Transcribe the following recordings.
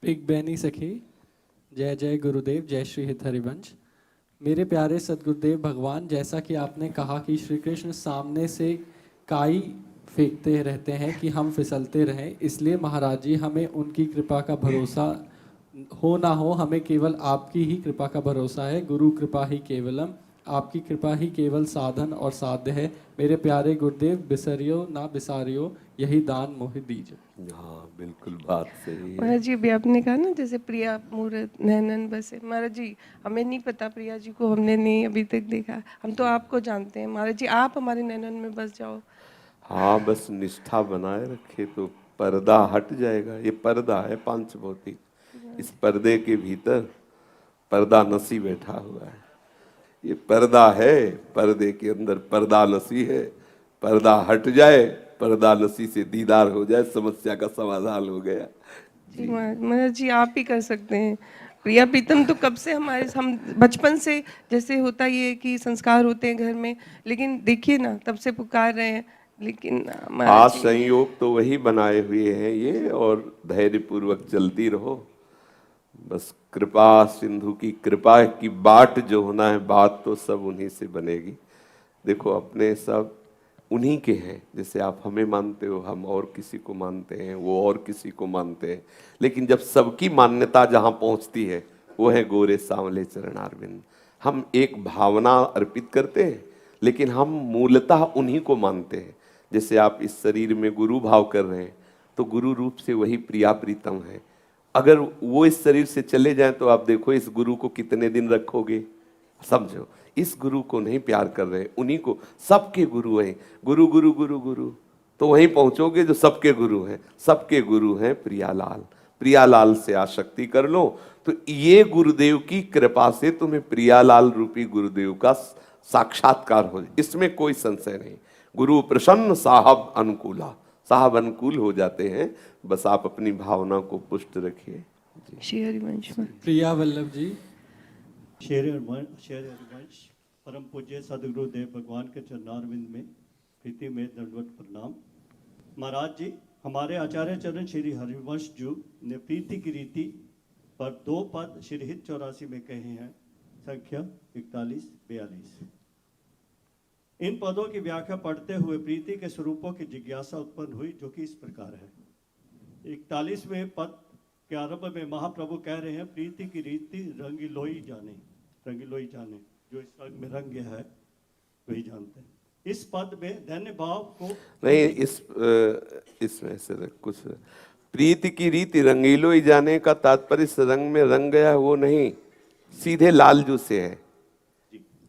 एक बैनी सखी। जय जय गुरुदेव, जय श्री हित हरिवंश। मेरे प्यारे सदगुरुदेव भगवान, जैसा कि आपने कहा कि श्री कृष्ण सामने से काई फेंकते रहते हैं कि हम फिसलते रहें, इसलिए महाराज जी हमें उनकी कृपा का भरोसा हो ना हो, हमें केवल आपकी ही कृपा का भरोसा है। गुरु कृपा ही केवलम, आपकी कृपा ही केवल साधन और साध्य है। मेरे प्यारे गुरुदेव, बिसरियो ना बिसारियो, यही दान मोहि दीजिए। हाँ, बिल्कुल बात सही है। महाराज जी अभी आपने कहा ना जैसे प्रिया मूर्त नैनन बसे, महाराज जी हमें नहीं पता, प्रिया जी को हमने नहीं अभी तक देखा, हम तो आपको जानते हैं महाराज जी, आप हमारे नैनन में बस जाओ। हाँ, बस निष्ठा बनाए रखे तो पर्दा हट जाएगा। ये पर्दा है पांचभौतिक, इस पर्दे के भीतर पर्दा नसी बैठा हुआ है। ये पर्दा है, पर्दे के अंदर पर्दा नसी है। पर्दा हट जाए, पर्दा नसी से दीदार हो जाए, समस्या का समाधान हो गया। जी महाराज जी आप ही कर सकते हैं। प्रिया प्रीतम तो कब से हमारे, हम बचपन से जैसे होता ये कि संस्कार होते हैं घर में, लेकिन देखिए ना तब से पुकार रहे हैं, लेकिन आज महाराज जी संयोग तो वही बनाए हुए हैं ये, और धैर्य पूर्वक चलती रहो। बस कृपा सिंधु की कृपा की बाट जो होना है, बात तो सब उन्हीं से बनेगी। देखो अपने सब उन्हीं के हैं। जैसे आप हमें मानते हो, हम और किसी को मानते हैं, वो और किसी को मानते हैं, लेकिन जब सबकी मान्यता जहाँ पहुँचती है वो है गोरे सांवले चरणारविंद। हम एक भावना अर्पित करते हैं, लेकिन हम मूलतः उन्हीं को मानते हैं। जैसे आप इस शरीर में गुरु भाव कर रहे हैं, तो गुरु रूप से वही प्रिया प्रीतम है। अगर वो इस शरीर से चले जाएं तो आप देखो इस गुरु को कितने दिन रखोगे। समझो, इस गुरु को नहीं प्यार कर रहे, उन्हीं को, सबके गुरु हैं। गुरु गुरु गुरु गुरु, तो वहीं पहुंचोगे जो सबके गुरु हैं। सबके गुरु हैं प्रियालाल। प्रियालाल से आसक्ति कर लो तो ये गुरुदेव की कृपा से तुम्हें प्रियालाल रूपी गुरुदेव का साक्षात्कार हो, इसमें कोई संशय नहीं। गुरु प्रसन्न साहब अनुकूला, साहब अनुकूल हो जाते हैं। बस आप अपनी भावना को पुष्ट रखिए। श्री हरिवंश में प्रिया वल्लभ जी। शेर हरिवंश परम पूज्य सदगुरुदेव भगवान के चरणारविंद में प्रीति में दंडवत प्रणाम। महाराज जी, हमारे आचार्य चरण श्री हरिवंश जी ने प्रीति की रीति पर 2 पद श्री हित 84 में कहे हैं, संख्या 41-42। इन पदों की व्याख्या पढ़ते हुए प्रीति के स्वरूपों की जिज्ञासा उत्पन्न हुई, जो कि इस प्रकार है। 41वें पद के आरंभ में महाप्रभु कह रहे हैं, प्रीति की रीति रंगीलोई जाने, रंगीलोई जाने, जो इस रंग में रंग गया है वही जानते हैं। इस पद में धन्य भाव को नहीं, इसमें से कुछ प्रीति की रीति रंगीलो ही जाने का तात्पर्य इस रंग में रंग गया वो नहीं, सीधे लालजू से है।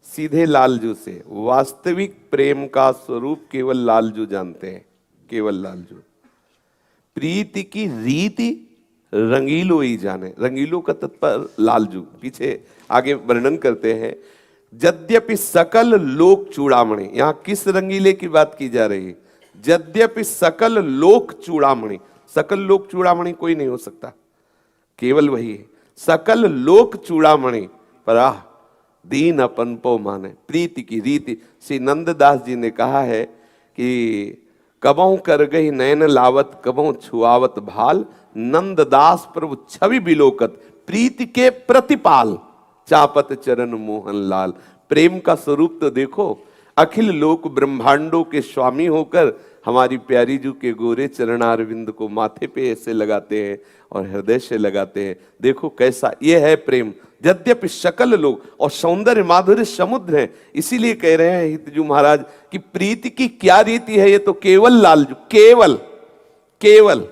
सीधे लालजू से वास्तविक प्रेम का स्वरूप केवल लालजू जानते हैं, केवल लालजू। प्रीति की रीति रंगीलो ही जाने, रंगीलो का तात्पर्य लालजू। पीछे आगे वर्णन करते हैं, यद्यपि सकल लोक चूड़ामणि, यहां किस रंगीले की बात की जा रही है? यद्यपि सकल लोक चूड़ामणि, सकल लोक चूड़ामणि कोई नहीं हो सकता, केवल वही है। सकल लोक चूड़ामणि पर आह दीन अपन पो माने। प्रीति की रीति, श्री नंददास जी ने कहा है कि कबहू कर गई नयन लावत, कबहू छुआवत भाल, नंददास प्रभु छवि बिलोकत, प्रीति के प्रतिपाल, चापत चरण मोहन लाल। प्रेम का स्वरूप तो देखो, अखिल लोक ब्रह्मांडों के स्वामी होकर हमारी प्यारी जू के गोरे चरणारविंद को माथे पे ऐसे लगाते हैं और हृदय से लगाते हैं। देखो कैसा ये है प्रेम। यद्यपि सकल लोग, और सौंदर्य माधुर्य समुद्र है, इसीलिए कह रहे हैं हितजू महाराज कि प्रीति की क्या रीति है, ये तो केवल लालजू, केवल केवल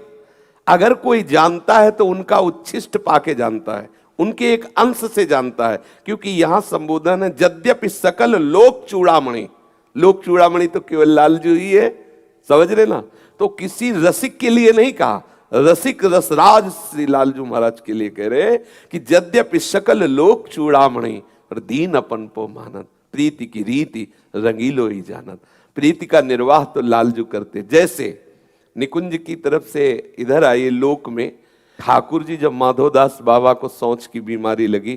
अगर कोई जानता है तो उनका उच्छिष्ट पाके जानता है, उनके एक अंश से जानता है। क्योंकि यहां संबोधन है यद्यपि सकल लोक चूड़ामणि, लोक चूड़ामणि तो केवल लालजू ही है, समझ रहे ना। तो किसी रसिक के लिए नहीं कहा, रसिक रसराज श्री लालजू महाराज के लिए कह रहे कि यद्यपि सकल लोक चूड़ामणि पर दीन अपन पो मानत, प्रीति की रीति रंगीलो ही जानत। प्रीति का निर्वाह तो लालजू करते। जैसे निकुंज की तरफ से इधर आए लोक में, ठाकुर जी जब माधोदास बाबा को सोच की बीमारी लगी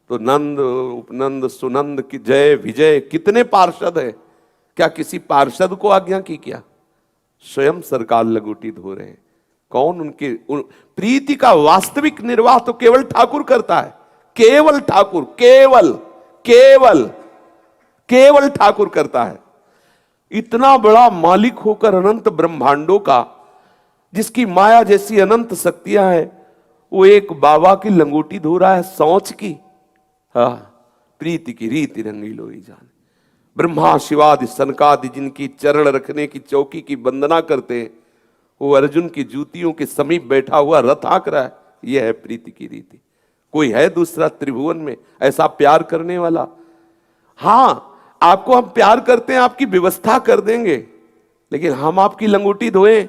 तो नंद उपनंद सुनंद की जय विजय, कितने पार्षद है, क्या किसी पार्षद को आज्ञा की? क्या स्वयं सरकार लगोटी धो रहे हैं। कौन प्रीति का वास्तविक निर्वाह तो केवल ठाकुर करता है, केवल ठाकुर, केवल केवल केवल ठाकुर करता है। इतना बड़ा मालिक होकर अनंत ब्रह्मांडों का, जिसकी माया जैसी अनंत शक्तियां हैं, वो एक बाबा की लंगोटी धो रहा है सौंच की। हाँ, प्रीति की रीति रंगीलो ही जाने। ब्रह्मा शिवादि सनकादि जिनकी चरण रखने की चौकी की वंदना करते हैं, वो अर्जुन की जूतियों के समीप बैठा हुआ रथ हाँक रहा है। यह है प्रीति की रीति। कोई है दूसरा त्रिभुवन में ऐसा प्यार करने वाला? हाँ, आपको हम प्यार करते हैं, आपकी व्यवस्था कर देंगे, लेकिन हम आपकी लंगोटी धोएं,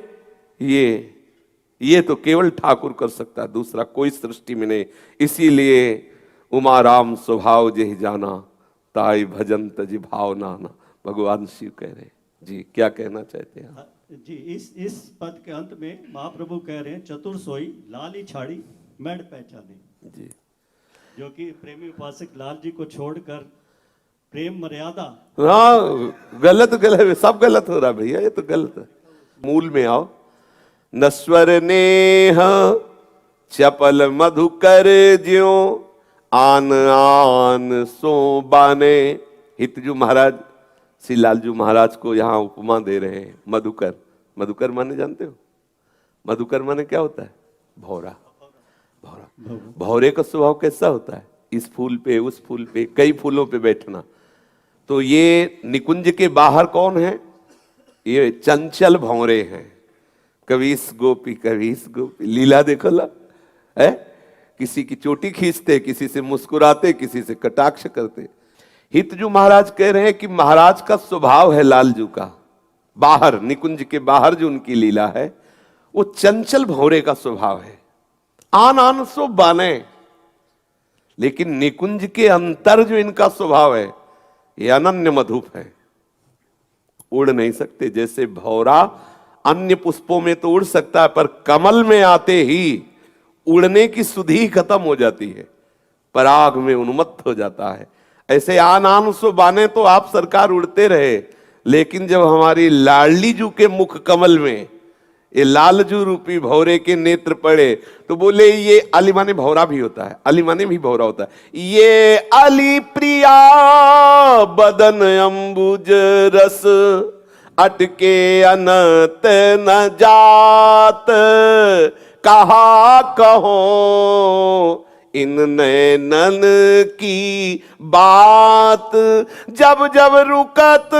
ये तो केवल ठाकुर कर सकता है, दूसरा कोई सृष्टि में नहीं। इसीलिए उमा राम स्वभाव जेहि जाना, ताई भजन तजि भाव नाना, भगवान शिव कह रहे हैं। जी, क्या कहना चाहते हैं आप? जी, इस पद के अंत में महाप्रभु कह रहे हैं, चतुर सोई लाली छाड़ी मैड पहचाने। जी, जो कि प्रेमी उपासक लाल जी को छोड़कर प्रेम मर्यादा। हाँ, गलत सब गलत हो रहा है भैया, ये तो गलत है। मूल में आओ। नश्वर नेह चपल मधुकर ज्यों आन आन सो बाने। हितजू महाराज श्री लालजू महाराज को यहाँ उपमा दे रहे हैं। मधुकर, मधुकर माने जानते हो? मधुकर माने क्या होता है? भौरा। भौरा, भौरे का स्वभाव कैसा होता है? इस फूल पे उस फूल पे, कई फूलों पे बैठना। तो ये निकुंज के बाहर कौन है? ये चंचल भौरे हैं। कभी इस गोपी कभी इस गोपी, लीला देखो ला है। किसी की चोटी खींचते, किसी से मुस्कुराते, किसी से कटाक्ष करते। हितजू महाराज कह रहे हैं कि महाराज का स्वभाव है लालजू का, बाहर निकुंज के बाहर जो उनकी लीला है, वो चंचल भौरे का स्वभाव है। आन आन सो बाने, लेकिन निकुंज के अंतर जो इनका स्वभाव है, ये अनन्य मधुप है। उड़ नहीं सकते। जैसे भौरा अन्य पुष्पों में तो उड़ सकता है, पर कमल में आते ही उड़ने की सुधि खत्म हो जाती है, पराग में उन्मत्त हो जाता है। ऐसे आन आन सो बाने तो आप सरकार उड़ते रहे, लेकिन जब हमारी लाडली जू के मुख कमल में ये लालजू रूपी भौरे के नेत्र पड़े, तो बोले ये अली माने भौरा भी होता है, अली माने भी भौरा होता है। ये अली प्रिया बदन अंबुज रस अटके अनत न जात, कहा कहो इन नैनन की बात। जब जब रुकत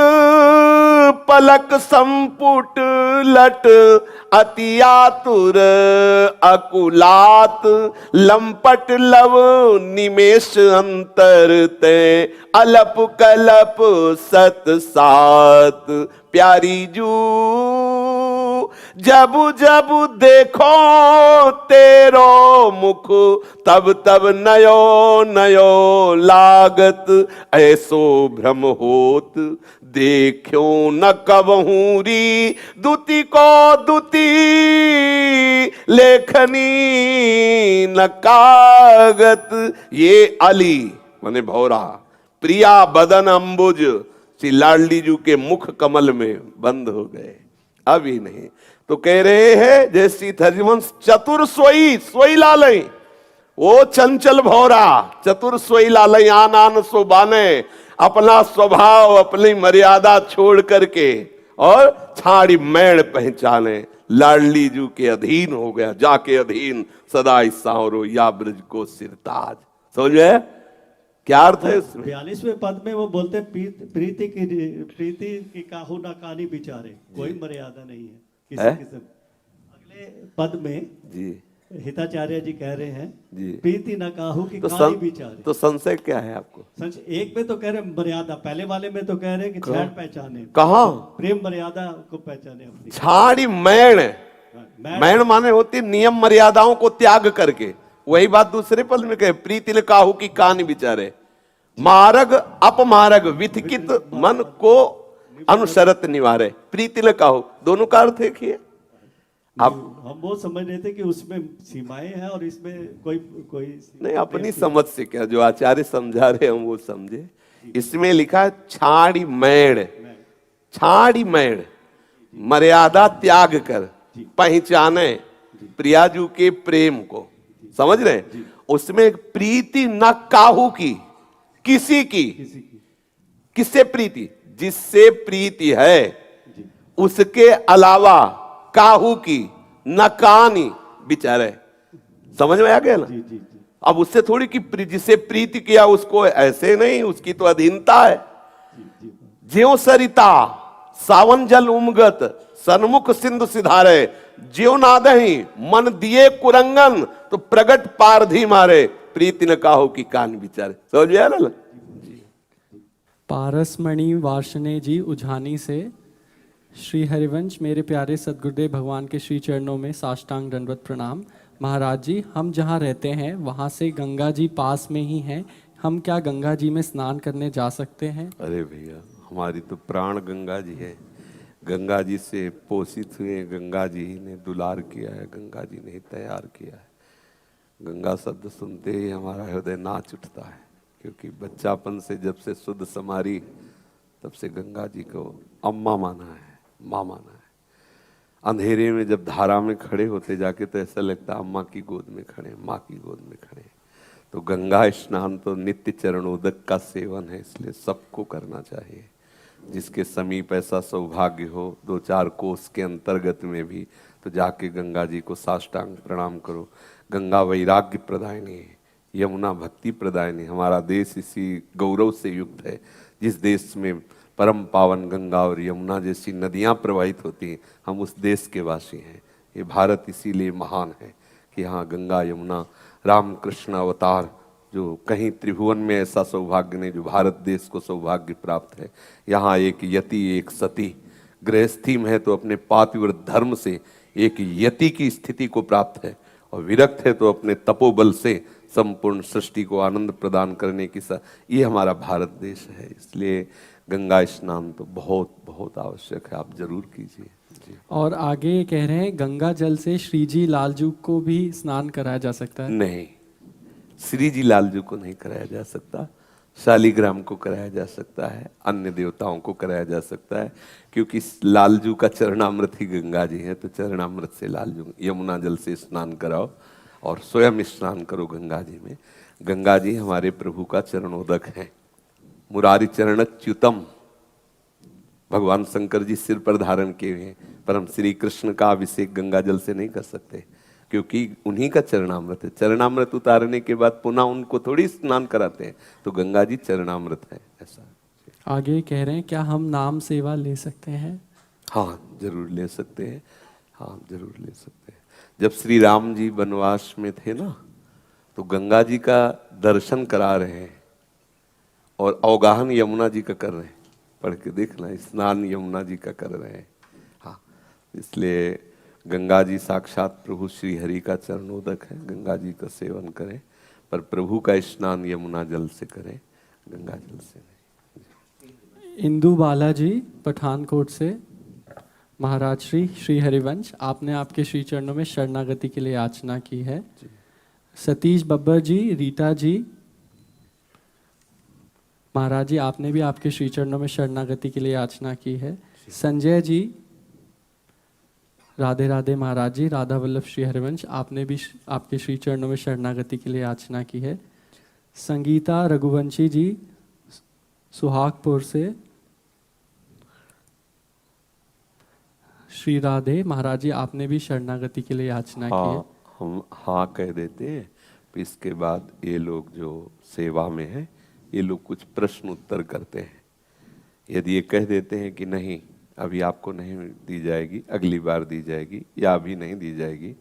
पलक संपुट लट, अति आतुर अकुलात, लंपट लव निमेष अंतर ते, अलप कलप सत सात। प्यारी जू जब जब देखो तेरो मुख, तब तब नयो नयो लागत। ऐसो भ्रम होत देखो न कबहू री, दुति को दुति लेखनी न कागत। ये अली माने भौरा, प्रिया बदन अंबुज, श्री लाडली जू के मुख कमल में बंद हो गए, अभी नहीं। तो कह रहे हैं जैसी हरिवंश, चतुर सोई सोई लालई, वो चंचल भौरा चतुर सोई लालई आन आन सो बाने। अपना स्वभाव अपनी मर्यादा छोड़ करके और छाड़ी मैण पहचाने, लाडली जू के अधीन हो गया, जाके अधीन सदा सांवरो या ब्रज को सिरताज। समझे क्या अर्थ है इसमें? 42वें पद में वो बोलते हैं, प्रीति की काहू ना कानी बिचारे, कोई मर्यादा नहीं है किसी किस्म। अगले पद में जी हिताचार्य जी कह रहे हैं, जी प्रीति न काहू की तो कानी बिचारे। तो संशय क्या है आपको? एक में तो कह रहे मर्यादा, पहले वाले में तो कह रहे कि छाड़ पहचाने, कहा प्रेम मर्यादा को पहचाने अपनी। छाड़ी मैण, मैण माने होती नियम मर्यादाओं को त्याग करके। वही बात दूसरे पद में कहे, प्रीति काहू की कान बिचारे, मार्ग अपमार्ग विथकित मन को अनुसरत निवारे। प्रीति काहू, दोनों का अर्थ एक ही है। हम वो समझ रहे थे कि उसमें सीमाएं हैं और इसमें कोई नहीं, अपनी समझ से क्या, जो आचार्य समझा रहे हम वो समझे। इसमें लिखा है छाड़ी मैण, छाड़ी मैण, मर्यादा त्याग कर पहचाने। प्रियाजू के प्रेम को, समझ रहे हैं? उसमें प्रीति न काहू की, किसी की। किससे प्रीति? जिससे प्रीति है उसके अलावा काहू की न कहानी बिचारे। समझ में आ गया ना? अब उससे थोड़ी कि जिससे प्रीति किया उसको, ऐसे नहीं, उसकी तो अधीनता है। ज्यों सरिता सावन जल उमगत सन्मुख सिंधु सिधारे, ज्यों नादही मन दिए कुरंगन तो प्रगट पारधी मारे, प्रीति न काहू की कान बिचारे। समझ में आ रहा ना? पारसमणि वार्षणे जी उझानी से, श्री हरिवंश मेरे प्यारे सदगुरुदेव भगवान के श्री चरणों में साष्टांग दंडवत प्रणाम। महाराज जी, हम जहाँ रहते हैं वहाँ से गंगा जी पास में ही हैं, हम क्या गंगा जी में स्नान करने जा सकते हैं? अरे भैया, हमारी तो प्राण गंगा जी है। गंगा जी से पोषित हुए, गंगा जी ने दुलार किया है, गंगा जी ने ही तैयार किया है। गंगा शब्द सुनते ही हमारा हृदय नाच उठता है, क्योंकि बच्चापन से जब से शुद्ध समारी, तब से गंगा जी को अम्मा माना है, माँ माना है। अंधेरे में जब धारा में खड़े होते जाके तो ऐसा लगता है अम्मा की गोद में खड़े, माँ की गोद में खड़े। तो गंगा स्नान तो नित्य चरणोदक का सेवन है, इसलिए सबको करना चाहिए। जिसके समीप ऐसा सौभाग्य हो, 2-4 कोस के अंतर्गत में भी, तो जाके गंगा जी को साष्टांग प्रणाम करो। गंगा वैराग्य प्रदायिनी है, यमुना भक्ति प्रदायिनी। हमारा देश इसी गौरव से युक्त है, जिस देश में परम पावन गंगा और यमुना जैसी नदियां प्रवाहित होती हैं, हम उस देश के वासी हैं। ये भारत इसीलिए महान है कि यहाँ गंगा यमुना रामकृष्ण अवतार, जो कहीं त्रिभुवन में ऐसा सौभाग्य नहीं जो भारत देश को सौभाग्य प्राप्त है। यहाँ एक यति एक सती, गृहस्थी में है तो अपने पातिव्रत धर्म से एक यति की स्थिति को प्राप्त है, और विरक्त है तो अपने तपोबल से संपूर्ण सृष्टि को आनंद प्रदान करने की ये हमारा भारत देश है। इसलिए गंगा स्नान तो बहुत बहुत आवश्यक है, आप जरूर कीजिए जी। और आगे ये कह रहे हैं गंगा जल से श्री जी लालजू को भी स्नान कराया जा सकता है? नहीं, श्री जी लालजू को नहीं कराया जा सकता, शालिग्राम को कराया जा सकता है, अन्य देवताओं को कराया जा सकता है, क्योंकि लालजू का चरणामृत ही गंगा जी है। तो चरणामृत से लालजू, यमुना जल से स्नान कराओ और स्वयं स्नान करो गंगा जी में। गंगा जी हमारे प्रभु का चरणोदक है। मुरारी चरणच्युतम, भगवान शंकर जी सिर पर धारण किए हुए हैं, परम श्री कृष्ण का अभिषेक गंगा जल से नहीं कर सकते, क्योंकि उन्हीं का चरणामृत है। चरणामृत उतारने के बाद पुनः उनको थोड़ी स्नान कराते हैं, तो गंगा जी चरणामृत है। ऐसा आगे कह रहे हैं क्या हम नाम सेवा ले सकते हैं? हाँ, जरूर ले सकते हैं, हाँ जरूर ले सकते हैं। जब श्री राम जी वनवास में थे ना, तो गंगा जी का दर्शन करा रहे हैं और अवगाहन यमुना जी का कर रहे हैं। पढ़ के देखना, स्नान यमुना जी का कर रहे हैं। हाँ, इसलिए गंगा जी साक्षात प्रभु श्री हरि का चरणोदक है। गंगा जी का सेवन करें, पर प्रभु का स्नान यमुना जल से करें, गंगा जल से नहीं। इंदु बालाजी पठानकोट से, महाराज श्री हरिवंश, आपने आपके श्री चरणों में शरणागति के लिए याचना की है। सतीश बब्बर जी, रीटा जी, महाराज जी आपने भी आपके श्री चरणों में शरणागति के लिए याचना की है। संजय जी, राधे राधे महाराज जी। राधा वल्लभ श्री हरिवंश, आपने भी आपके श्री चरणों में शरणागति के लिए याचना की है। संगीता रघुवंशी जी, सुहागपुर से, श्री राधे महाराज जी आपने भी शरणागति के लिए याचना की है। हम हाँ कह देते हैं, फिर इसके बाद ये लोग जो सेवा में है, ये लोग कुछ प्रश्न उत्तर करते हैं। यदि ये कह देते हैं कि नहीं अभी आपको नहीं दी जाएगी, अगली बार दी जाएगी, या अभी नहीं दी जाएगी,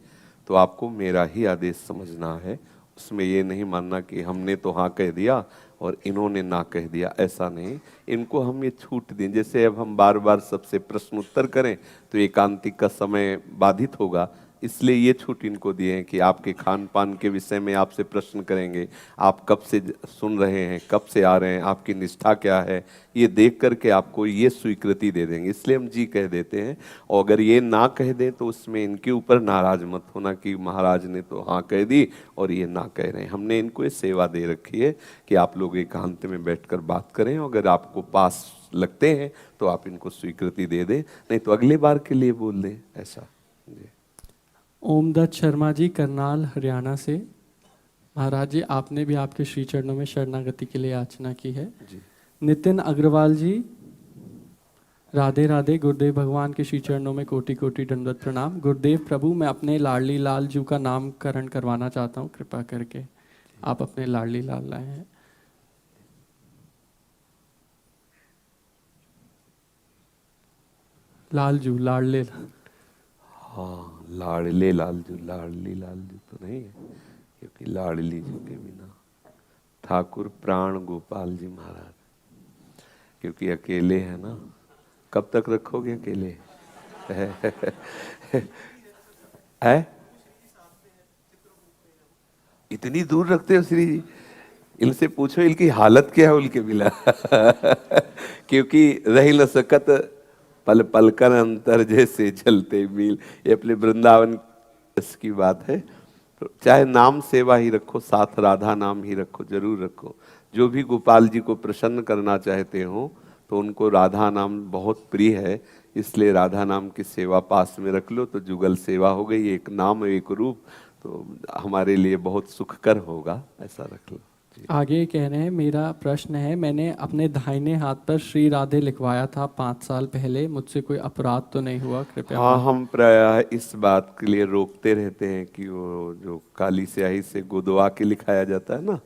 तो आपको मेरा ही आदेश समझना है। उसमें ये नहीं मानना कि हमने तो हाँ कह दिया और इन्होंने ना कह दिया, ऐसा नहीं। इनको हम ये छूट दें। जैसे अब हम बार बार सबसे प्रश्न उत्तर करें तो एकांतिक का समय बाधित होगा, इसलिए ये छूट इनको दिए हैं कि आपके खान पान के विषय में आपसे प्रश्न करेंगे, आप कब से सुन रहे हैं, कब से आ रहे हैं, आपकी निष्ठा क्या है, ये देख करके आपको ये स्वीकृति दे देंगे। इसलिए हम जी कह देते हैं। और अगर ये ना कह दें तो उसमें इनके ऊपर नाराज मत होना कि महाराज ने तो हाँ कह दी और ये ना कह रहे हैं। हमने इनको ये सेवा दे रखी है कि आप लोग एकांत में बैठकर बात करें। अगर आपको पास लगते हैं तो आप इनको स्वीकृति दे दें, नहीं तो अगली बार के लिए बोल दें, ऐसा जी। ओमदत्त शर्मा जी, करनाल, हरियाणा से। महाराज जी, आपने भी आपके श्री चरणों में शरणागति के लिए याचना की है। जी। नितिन अग्रवाल जी, राधे राधे। गुरुदेव भगवान के श्री चरणों में कोटि कोटि दंडवत प्रणाम। गुरुदेव प्रभु, मैं अपने लाडली लाल जी का नामकरण करवाना चाहता हूँ, कृपा करके आप अपने लाडली लाल लाए हैं। लालजू, लाडले। हाँ, लाडले लालजू, लाडली लालजू तो नहीं है, क्योंकि लाडली जी के बिना ठाकुर प्राण गोपाल जी महाराज, क्योंकि अकेले है ना। कब तक रखोगे अकेले? है इतनी दूर रखते हो श्री जी? इनसे पूछो इनकी हालत क्या है उनके बिना। क्योंकि रही न सकत पल पल कर अंतर जैसे चलते मील, ये अपने वृंदावन की बात है। तो चाहे नाम सेवा ही रखो, साथ राधा नाम ही रखो, जरूर रखो। जो भी गोपाल जी को प्रसन्न करना चाहते हो तो उनको राधा नाम बहुत प्रिय है, इसलिए राधा नाम की सेवा पास में रख लो तो जुगल सेवा हो गई। एक नाम एक रूप, तो हमारे लिए बहुत सुखकर होगा, ऐसा रख लो। आगे कह रहे हैं, मेरा प्रश्न है, मैंने अपने दाहिने हाथ पर श्री राधे लिखवाया था 5 साल पहले, मुझसे कोई अपराध तो नहीं हुआ? कृपया। हाँ, हम प्रायः इस बात के लिए रोकते रहते हैं कि वो जो काली स्याही से गोदवा के लिखाया जाता है ना,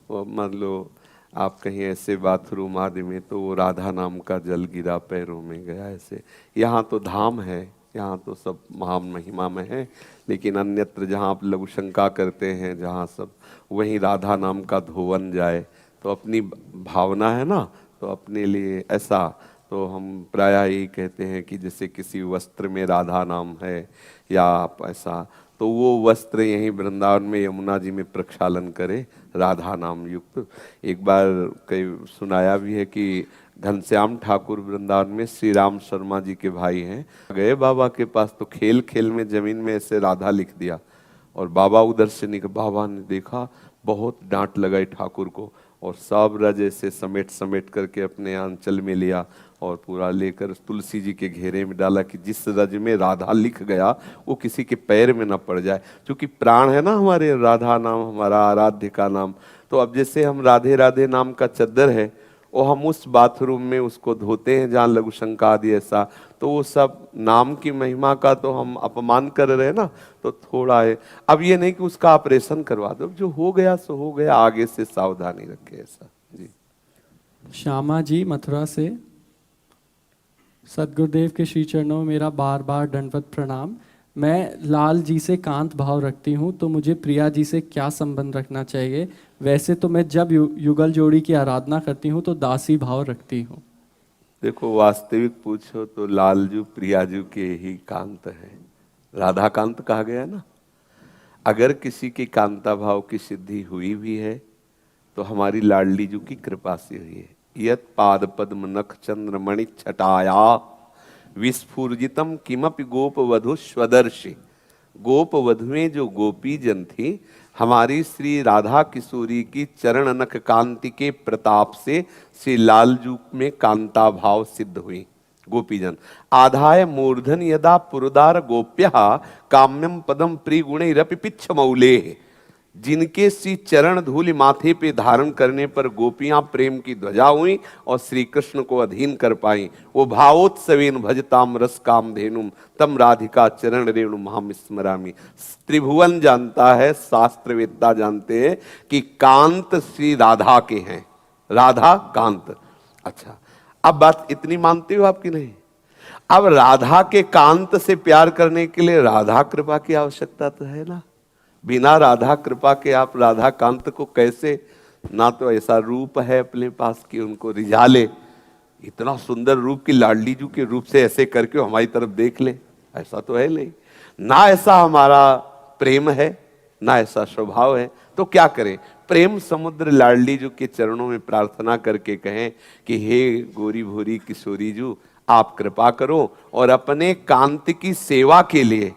वो मान लो आप कहीं ऐसे बाथरूम आदि में, तो वो राधा नाम का जल गिरा पैरों में गया ऐसे। यहाँ तो धाम है, यहाँ तो सब महान महिमा में है, लेकिन अन्यत्र जहाँ आप लघु शंका करते हैं, जहाँ सब वहीं राधा नाम का धोवन जाए, तो अपनी भावना है ना, तो अपने लिए ऐसा, तो हम प्रायः यही कहते हैं कि जैसे किसी वस्त्र में राधा नाम है या आप ऐसा, तो वो वस्त्र यहीं वृंदावन में यमुना जी में प्रक्षालन करे राधा नाम युक्त। एक बार कई सुनाया भी है कि घनश्याम ठाकुर वृंदावन में श्री राम शर्मा जी के भाई हैं, गए बाबा के पास, तो खेल खेल में जमीन में ऐसे राधा लिख दिया, और बाबा उधर से निकल, बाबा ने देखा, बहुत डांट लगाई ठाकुर को, और सब रज ऐसे समेट समेट करके अपने आंचल में लिया और पूरा लेकर तुलसी जी के घेरे में डाला कि जिस रज में राधा लिख गया वो किसी के पैर में ना पड़ जाए, क्योंकि प्राण है ना हमारे, राधा नाम हमारा आराध्य का नाम। तो अब जैसे हम राधे राधे नाम का चद्दर है, वो हम उस बाथरूम में उसको धोते हैं जहाँ लघु शंका आदि ऐसा, तो वो सब नाम की महिमा का तो हम अपमान कर रहे हैं ना, तो थोड़ा है। अब ये नहीं कि उसका ऑपरेशन करवा दो, जो हो गया सो हो गया, आगे से सावधानी रखे ऐसा जी। श्यामा जी, मथुरा से। सदगुरुदेव के श्री चरणों में मेरा बार बार दंडवत प्रणाम। मैं लाल जी से कांत भाव रखती हूँ, तो मुझे प्रिया जी से क्या संबंध रखना चाहिए? वैसे तो मैं जब युगल जोड़ी की आराधना करती हूँ तो दासी भाव रखती हूँ। देखो, वास्तविक पूछो तो लालजू प्रियाजू के ही कांत है, राधा कांत कहा गया ना। अगर किसी के कांता भाव की सिद्धि हुई भी है तो हमारी लाडली जू की कृपा से हुई है। यत पाद पद्म नख चंद्र मणि छटाया विस्फुर्जितम किमपि गोप वधु स्वदर्शी। गोप वधुएं जो गोपी जन थी, हमारी श्री राधा किशोरी की चरण नख कांति के प्रताप से श्री लालजू में कांता भाव सिद्ध हुई। गोपीजन आधाय मूर्धन यदा पुरदार गोप्य काम्यम पदम प्रिगुणैरपि पिच्छमौले। जिनके श्री चरण धूलि माथे पे धारण करने पर गोपियां प्रेम की ध्वजा हुई और श्री कृष्ण को अधीन कर पाई, वो भावोत्सवेन भजताम रस काम धेनुम तम राधिका चरण रेणु महाम स्मरामि। त्रिभुवन जानता है, शास्त्रवेत्ता जानते हैं कि कांत श्री राधा के हैं, राधा कांत। अच्छा, अब बात इतनी मानते हो आपकी? नहीं। अब राधा के कांत से प्यार करने के लिए राधा कृपा की आवश्यकता तो है ना। बिना राधा कृपा के आप राधा कांत को कैसे, ना तो ऐसा रूप है अपने पास कि उनको रिझा ले, इतना सुंदर रूप की लाडली जू के रूप से ऐसे करके हमारी तरफ देख ले, ऐसा तो है नहीं। ना ऐसा हमारा प्रेम है, ना ऐसा स्वभाव है, तो क्या करें? प्रेम समुद्र लाडली जू के चरणों में प्रार्थना करके कहें कि हे गोरी भोरी किशोरी जू, आप कृपा करो और अपने कांत की सेवा के लिए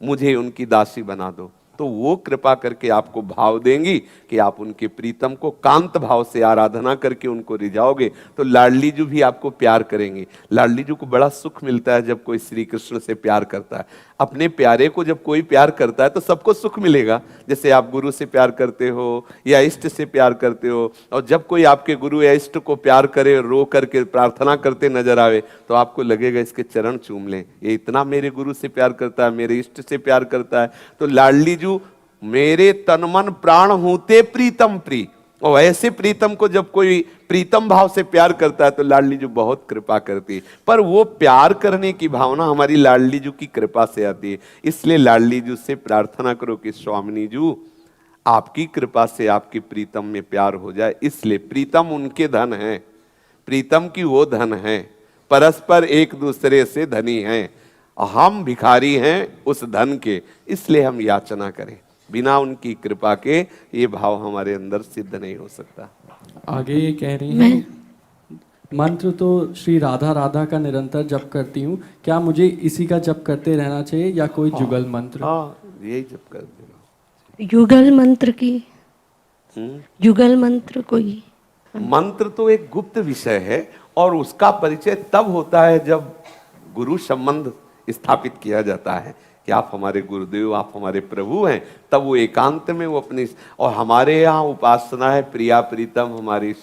मुझे उनकी दासी बना दो। तो वो कृपा करके आपको भाव देंगी कि आप उनके प्रीतम को कांत भाव से आराधना करके उनको रिझाओगे तो लाडली जू भी आपको प्यार करेंगी। लाडली जू को बड़ा सुख मिलता है जब कोई श्री कृष्ण से प्यार करता है। अपने प्यारे को जब कोई प्यार करता है तो सबको सुख मिलेगा। जैसे आप गुरु से प्यार करते हो या इष्ट से प्यार करते हो, और जब कोई आपके गुरु या इष्ट को प्यार करे, रो करके प्रार्थना करते नजर आवे, तो आपको लगेगा इसके चरण चूम लें, ये इतना मेरे गुरु से प्यार करता है, मेरे इष्ट से प्यार करता है। तो लाडली जू मेरे तन मन प्राण होते प्रीतम प्री, और ऐसे प्रीतम को जब कोई प्रीतम भाव से प्यार करता है तो लाडली जू बहुत कृपा करती है। पर वो प्यार करने की भावना हमारी लाडली जू की कृपा से आती है। इसलिए लाडली जू से प्रार्थना करो कि स्वामिनी जू आपकी कृपा से आपके प्रीतम में प्यार हो जाए। इसलिए प्रीतम उनके धन है, प्रीतम की वो धन है, परस्पर एक दूसरे से धनी हैं, हम भिखारी हैं उस धन के, इसलिए हम याचना करें। बिना उनकी कृपा के ये भाव हमारे अंदर सिद्ध नहीं हो सकता। आगे ये कह रही हैं, मंत्र तो श्री राधा राधा का निरंतर जप करती हूँ, क्या मुझे इसी का जप करते रहना चाहिए या कोई जुगल मंत्र? हाँ, यही जप करते रहो। युगल मंत्र की, युगल मंत्र कोई? मंत्र तो एक गुप्त विषय है और उसका परिचय तब होता है जब गुरु संबंध स्थापित किया जाता है कि आप हमारे गुरुदेव, आप हमारे प्रभु हैं, तब वो एकांत में वो अपनी, और हमारे यहाँ उपासना है प्रिया प्रीतम, हमारी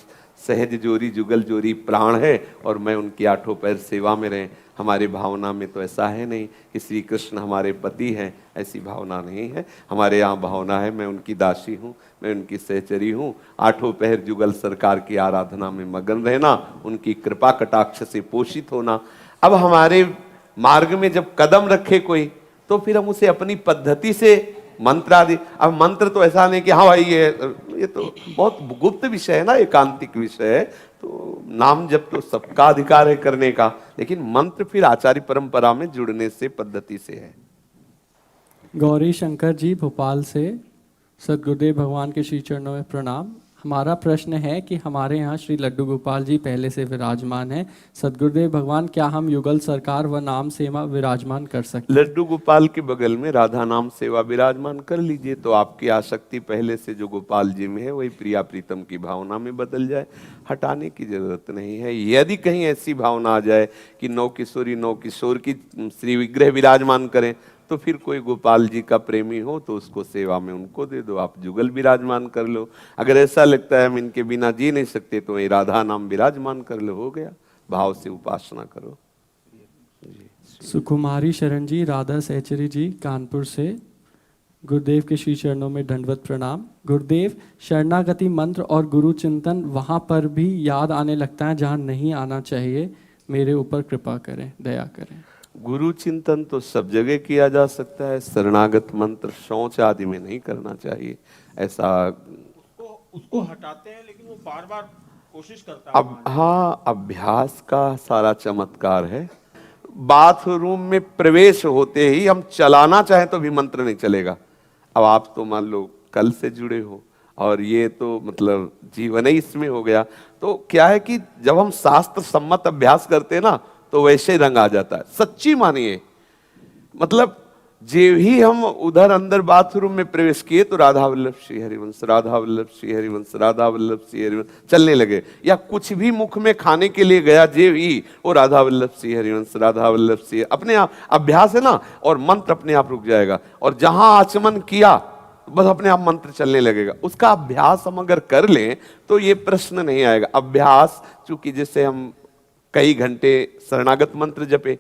सहज जोरी जुगल जोरी प्राण है और मैं उनकी आठों पैर सेवा में रहे। हमारे भावना में तो ऐसा है नहीं कि श्री कृष्ण हमारे पति हैं, ऐसी भावना नहीं है। हमारे यहाँ भावना है मैं उनकी दासी हूँ, मैं उनकी सहचरी हूँ, आठों पहर जुगल सरकार की आराधना में मगन रहना, उनकी कृपा कटाक्ष से पोषित होना। अब हमारे मार्ग में जब कदम रखे कोई तो फिर हम उसे अपनी पद्धति से मंत्र आदि, अब मंत्र तो ऐसा नहीं कि हाँ भाई ये तो बहुत गुप्त विषय है ना, एकांतिक विषय है, तो नाम जब तो सबका अधिकार है करने का, लेकिन मंत्र फिर आचार्य परंपरा में जुड़ने से पद्धति से है। गौरी शंकर जी भोपाल से, सदगुरुदेव भगवान के श्री चरणों में प्रणाम। हमारा प्रश्न है कि हमारे यहाँ श्री लड्डू गोपाल जी पहले से विराजमान हैं, सदगुरुदेव भगवान क्या हम युगल सरकार व नाम सेवा विराजमान कर सकते? लड्डू गोपाल के बगल में राधा नाम सेवा विराजमान कर लीजिए तो आपकी आसक्ति पहले से जो गोपाल जी में है वही प्रिया प्रीतम की भावना में बदल जाए, हटाने की जरूरत नहीं है। यदि कहीं ऐसी भावना आ जाए कि नौ किशोरी नौ किशोर की श्री विग्रह विराजमान करें तो फिर कोई गोपाल जी का प्रेमी हो तो उसको सेवा में उनको दे दो, आप जुगल विराजमान कर लो। अगर ऐसा लगता है हम इनके बिना जी नहीं सकते तो ये राधा नाम विराजमान कर लो, हो गया, भाव से उपासना करो। सुकुमारी शरण जी, राधा सहचरी जी कानपुर से, गुरुदेव के श्री चरणों में दंडवत प्रणाम। गुरुदेव, शरणागति मंत्र और गुरु चिंतन वहाँ पर भी याद आने लगता है जहाँ नहीं आना चाहिए, मेरे ऊपर कृपा करें, दया करें। गुरु चिंतन तो सब जगह किया जा सकता है, शरणागत मंत्र शौच आदि में नहीं करना चाहिए। ऐसा उसको हटाते हैं लेकिन वो बार बार कोशिश करता है। अब हाँ, अभ्यास का सारा चमत्कार है। बाथरूम में प्रवेश होते ही हम चलाना चाहें तो भी मंत्र नहीं चलेगा। अब आप तो मान लो कल से जुड़े हो और ये तो मतलब जीवन ही इसमें हो गया, तो क्या है कि जब हम शास्त्र सम्मत अभ्यास करते हैं ना तो वैसे रंग आ जाता है। सच्ची मानिए, मतलब जे ही हम उधर अंदर बाथरूम में प्रवेश किए तो राधा वल्लभ श्री हरिवंश, राधा वल्लभ श्री हरिवंश, राधा वल्लभ श्री हरिवंश चलने लगे। या कुछ भी मुख में खाने के लिए गया जे ही वो राधा वल्लभ श्री हरिवंश, राधा वल्लभ श्री, अपने आप अभ्यास है ना, और मंत्र अपने आप रुक जाएगा। और जहां आचमन किया बस अपने आप मंत्र चलने लगेगा। उसका अभ्यास हम अगर कर लें तो ये प्रश्न नहीं आएगा। अभ्यास चूंकि जैसे हम कई घंटे शरणागत मंत्र जपे,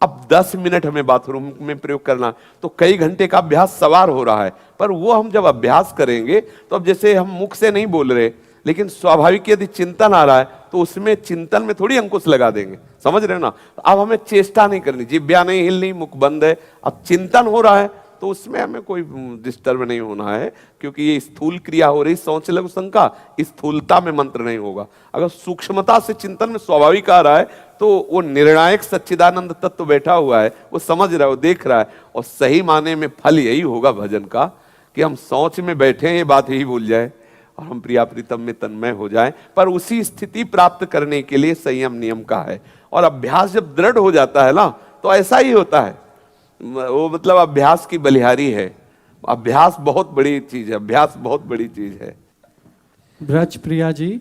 अब 10 मिनट हमें बाथरूम में प्रयोग करना, तो कई घंटे का अभ्यास सवार हो रहा है। पर वो हम जब अभ्यास करेंगे तो अब जैसे हम मुख से नहीं बोल रहे, लेकिन स्वाभाविक यदि चिंतन आ रहा है तो उसमें चिंतन में थोड़ी अंकुश लगा देंगे, समझ रहे हो ना। अब हमें चेष्टा नहीं करनी, जिब्या नहीं हिलनी, मुख बंद है, अब चिंतन हो रहा है तो उसमें हमें कोई डिस्टर्ब नहीं होना है, क्योंकि ये स्थूल क्रिया हो रही, सोच लघु शंका, स्थूलता में मंत्र नहीं होगा। अगर सूक्ष्मता से चिंतन में स्वाभाविक आ रहा है तो वो निर्णायक सच्चिदानंद तत्व बैठा हुआ है, वो समझ रहा है, वो देख रहा है। और सही माने में फल यही होगा भजन का कि हम सोच में बैठे हैं, ये बात यही भूल जाए और हम प्रिया प्रीतम में तन्मय हो जाएं। पर उसी स्थिति प्राप्त करने के लिए संयम नियम का है। और अभ्यास जब दृढ़ हो जाता है ना तो ऐसा ही होता है, वो मतलब अभ्यास की बलिहारी है। अभ्यास बहुत बड़ी चीज है, अभ्यास बहुत बड़ी चीज है। ब्रज प्रिया जी,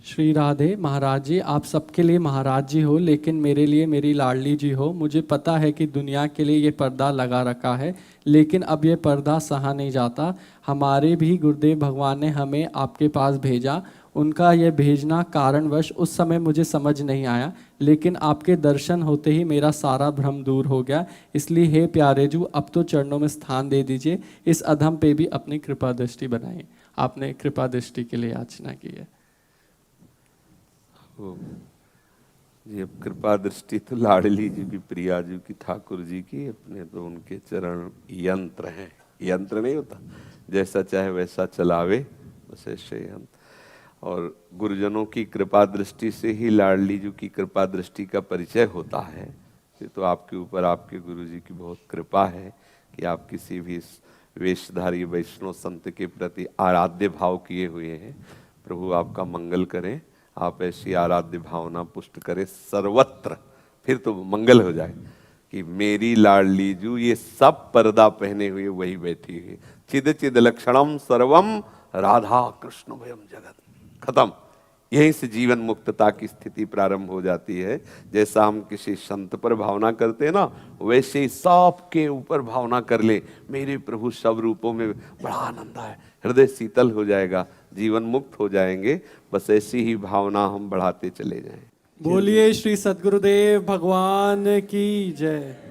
श्री राधे महाराज जी, आप सबके लिए महाराज जी हो, लेकिन मेरे लिए मेरी लाडली जी हो। मुझे पता है कि दुनिया के लिए ये पर्दा लगा रखा है, लेकिन अब ये पर्दा सहा नहीं जाता। हमारे भी गुरुदेव भगवान ने हमें आपके पास भेजा। उनका यह भेजना कारणवश उस समय मुझे समझ नहीं आया, लेकिन आपके दर्शन होते ही मेरा सारा भ्रम दूर हो गया। इसलिए हे प्यारे जू, अब तो चरणों में स्थान दे दीजिए, इस अधम पे भी अपनी कृपा दृष्टि बनाइए। आपने कृपा दृष्टि के लिए याचना की है। ये कृपा दृष्टि तो लाडली जी की, प्रिया जी की, ठाकुर जी की, अपने तो उनके चरण यंत्र हैं। यंत्र नहीं होता, जैसा चाहे वैसा चलावे, बस ऐसे यंत्र। और गुरुजनों की कृपा दृष्टि से ही लाडली जी की कृपा दृष्टि का परिचय होता है। ये तो आपके ऊपर आपके गुरु जी की बहुत कृपा है कि आप किसी भी वेशधारी वैष्णव संत के प्रति आराध्य भाव किए हुए हैं। प्रभु आपका मंगल करें, आप ऐसी आराध्य भावना पुष्ट करें सर्वत्र, फिर तो मंगल हो जाए कि मेरी लाडली जू ये सब पर्दा पहने हुए वही बैठी हुई। चिद चिद लक्षणम सर्वम राधा कृष्ण भयम जगत, खत्म। यहीं से जीवन मुक्तता की स्थिति प्रारंभ हो जाती है। जैसा हम किसी संत पर भावना करते हैं ना, वैसे ही सबके ऊपर भावना कर ले, मेरे प्रभु सब रूपों में, बड़ा आनंद है, हृदय शीतल हो जाएगा, जीवन मुक्त हो जाएंगे। बस ऐसी ही भावना हम बढ़ाते चले जाएं। बोलिए श्री सद्गुरुदेव भगवान की जय।